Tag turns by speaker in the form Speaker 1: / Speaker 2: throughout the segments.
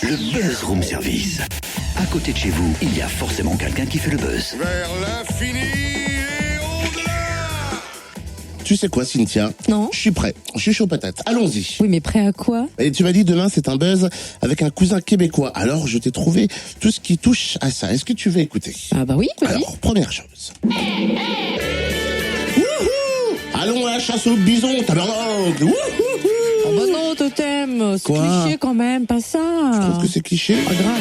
Speaker 1: Le Buzz Room Service. À côté de chez vous, il y a forcément quelqu'un qui fait le buzz.
Speaker 2: Vers l'infini et au-delà.
Speaker 3: Tu sais quoi, Cynthia?
Speaker 4: Non.
Speaker 3: Je suis prêt. Je suis chaud patate. Allons-y.
Speaker 4: Oui, mais prêt à quoi?
Speaker 3: Et tu m'as dit demain, c'est un buzz avec un cousin québécois. Alors, je t'ai trouvé tout ce qui touche à ça. Est-ce que tu veux écouter?
Speaker 4: Ah bah oui, vas-y.
Speaker 3: Alors, première chose. Wouhou! Allons à la chasse au bison, tabarnak! Wouhou!
Speaker 4: Oh bah non, Totem, c'est
Speaker 3: Quoi?
Speaker 4: cliché quand même, pas ça.
Speaker 3: Je trouve que c'est cliché.
Speaker 4: Pas grave.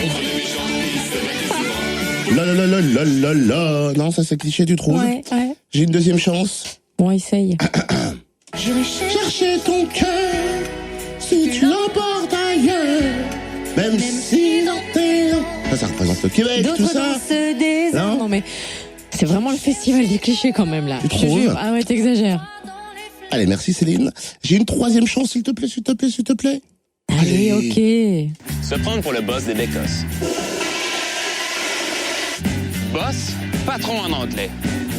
Speaker 3: La. Non, ça c'est cliché, tu trouves?
Speaker 4: Ouais.
Speaker 3: J'ai une deuxième chance.
Speaker 4: Bon, essaye.
Speaker 3: J'irai chercher ton cœur si tu l'emportes ailleurs, même si dans tes... Ça représente le Québec, tout
Speaker 4: D'autres
Speaker 3: ça.
Speaker 4: dansent des arts.
Speaker 3: Non.
Speaker 4: Non mais c'est vraiment le festival des clichés quand même là.
Speaker 3: Tu
Speaker 4: Je te
Speaker 3: trouves?
Speaker 4: jure. Ah ouais, t'exagères.
Speaker 3: Allez, merci Céline. J'ai une troisième chance, s'il te plaît.
Speaker 4: Allez, ok.
Speaker 5: Se prendre pour le boss des Bécosses. Boss, patron en anglais.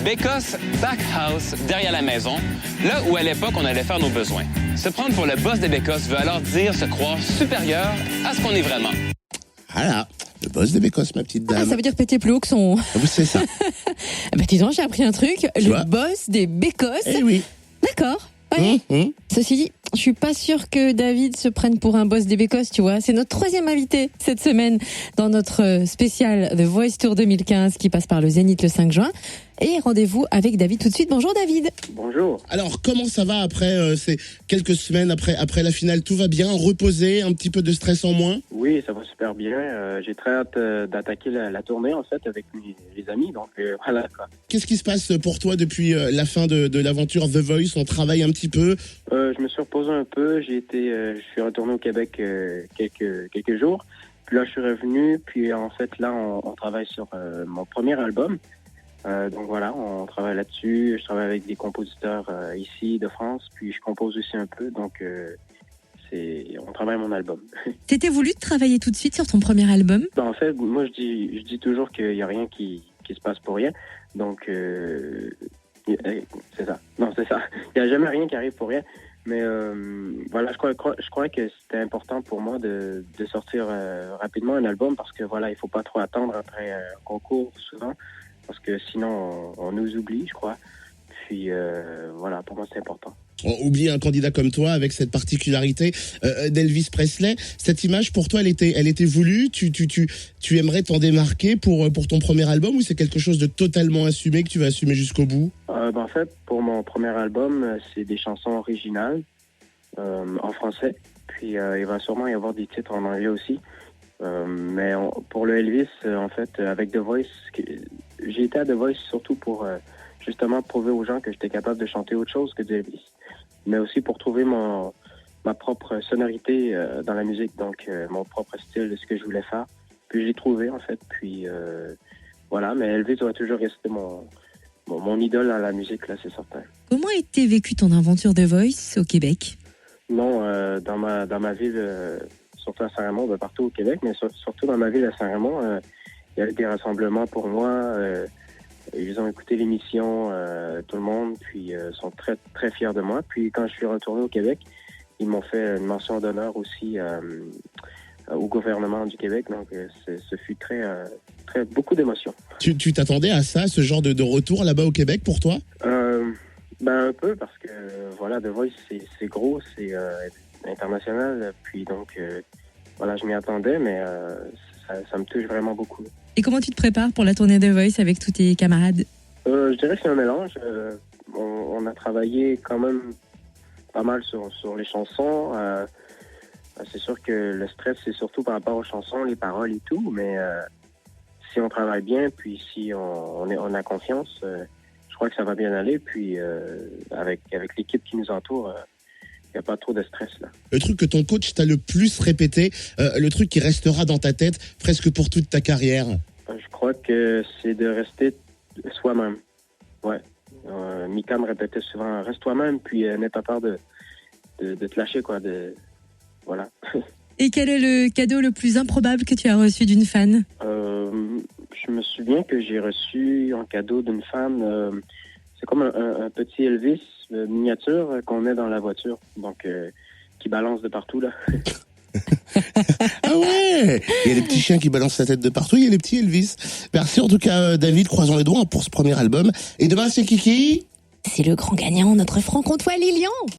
Speaker 5: Bécosse, back house, derrière la maison, là où à l'époque on allait faire nos besoins. Se prendre pour le boss des Bécosses veut alors dire se croire supérieur à ce qu'on est vraiment.
Speaker 3: Voilà, le boss des Bécosses, ma petite
Speaker 4: Ah,
Speaker 3: dame.
Speaker 4: ça veut dire péter plus haut que son.
Speaker 3: Vous savez ça?
Speaker 4: Bah dis donc, j'ai appris un truc. Le
Speaker 3: vois?
Speaker 4: boss des Bécosses.
Speaker 3: Eh oui.
Speaker 4: D'accord. Ouais. Ceci dit, je suis pas sûre que David se prenne pour un boss des Bécosses, tu vois. C'est notre troisième invité cette semaine dans notre spécial The Voice Tour 2015 qui passe par le Zénith le 5 juin. Et rendez-vous avec David tout de suite. Bonjour David.
Speaker 6: Bonjour.
Speaker 3: Alors, comment ça va après ces quelques semaines après la finale? Tout va bien? Reposé? Un petit peu de stress en moins?
Speaker 6: Oui, ça va super bien. J'ai très hâte d'attaquer la tournée en fait avec les amis. Donc voilà quoi.
Speaker 3: Qu'est-ce qui se passe pour toi depuis la fin de l'aventure The Voice? On travaille un petit peu?
Speaker 6: Je me suis reposé un peu. Je suis retourné au Québec quelques jours. Puis là, je suis revenu. Puis en fait, là, on travaille sur mon premier album. Donc voilà, on travaille là-dessus. Je travaille avec des compositeurs ici de France. Puis je compose aussi un peu. Donc on travaille mon album.
Speaker 4: T'étais voulu de travailler tout de suite sur ton premier album?
Speaker 6: En fait, moi je dis toujours qu'il n'y a rien qui se passe pour rien. Donc c'est ça. Non, c'est ça. Il n'y a jamais rien qui arrive pour rien. Mais voilà, je crois que c'était important pour moi de sortir rapidement un album parce que voilà, il faut pas trop attendre après un concours souvent parce que sinon on nous oublie, je crois. Puis voilà, pour moi c'est important.
Speaker 3: On oublie un candidat comme toi avec cette particularité d'Elvis Presley. Cette image pour toi, elle était voulue. Tu aimerais t'en démarquer pour ton premier album ou c'est quelque chose de totalement assumé que tu vas assumer jusqu'au bout?
Speaker 6: En fait, pour mon premier album, c'est des chansons originales en français. Puis il va sûrement y avoir des titres en anglais aussi. Mais pour le Elvis, en fait, avec The Voice, j'ai été à The Voice surtout pour justement prouver aux gens que j'étais capable de chanter autre chose que du Elvis. Mais aussi pour trouver ma propre sonorité dans la musique, donc mon propre style de ce que je voulais faire. Puis j'ai trouvé, en fait. Puis voilà, mais Elvis doit toujours rester mon idole dans la musique, là, c'est certain.
Speaker 4: Comment a été vécue ton aventure The Voice au Québec?
Speaker 6: Non, dans ma ville, surtout à Saint-Raymond, partout au Québec, mais surtout dans ma ville à Saint-Raymond, il y a eu des rassemblements pour moi. Ils ont écouté l'émission, tout le monde, puis sont très, très fiers de moi. Puis quand je suis retourné au Québec, ils m'ont fait une mention d'honneur aussi au gouvernement du Québec. Donc, ce fut beaucoup d'émotions.
Speaker 3: Tu t'attendais à ça, ce genre de retour là-bas au Québec pour toi?
Speaker 6: Un peu, parce que voilà, The Voice, c'est gros, c'est international. Puis donc, voilà, je m'y attendais, mais ça me touche vraiment beaucoup.
Speaker 4: Et comment tu te prépares pour la tournée The Voice avec tous tes camarades?
Speaker 6: Je dirais que c'est un mélange. On a travaillé quand même pas mal sur les chansons. C'est sûr que le stress, c'est surtout par rapport aux chansons, les paroles et tout, mais si on travaille bien, puis si on a confiance, je crois que ça va bien aller. Puis avec l'équipe qui nous entoure, il n'y a pas trop de stress là.
Speaker 3: Le truc que ton coach t'a le plus répété, le truc qui restera dans ta tête presque pour toute ta carrière?
Speaker 6: Je crois que c'est de rester soi-même. Ouais. Mika me répétait souvent, reste toi-même, puis n'aie pas peur de te lâcher, quoi. Voilà.
Speaker 4: Et quel est le cadeau le plus improbable que tu as reçu d'une fan?
Speaker 6: Je me souviens que j'ai reçu en cadeau d'une fan, c'est comme un petit Elvis miniature qu'on met dans la voiture, donc qui balance de partout là.
Speaker 3: Ah ouais. Il y a les petits chiens qui balancent la tête de partout, il y a les petits Elvis. Merci en tout cas David, croisons les doigts pour ce premier album. Et demain c'est Kiki.
Speaker 4: C'est le grand gagnant, notre franc-comtois Lilian.